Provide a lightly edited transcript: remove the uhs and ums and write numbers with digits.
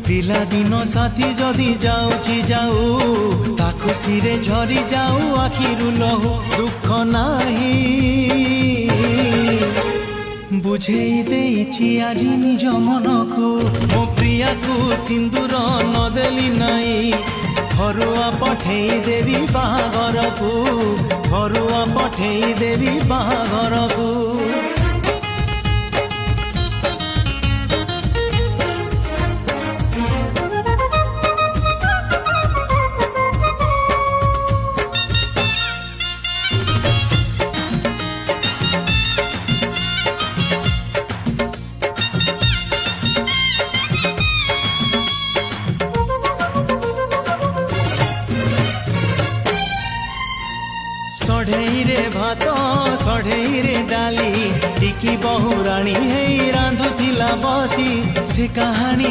पिलादिन साथी जदि जाऊची जाऊ ता खुशी रे झरी जाऊ आखिरु लहू दुख नाही बुझेई देइची आजी निज मनकू मो प्रिया को सिंदूर नदेली नाई घरुआ पठेई देवी बाहागर को घरुआ पठेई देवी बाहागर को सढ़ई रे भात सढ़ई रे डाली टिकी बहुराणी है रांधुथिला बसी से कहानी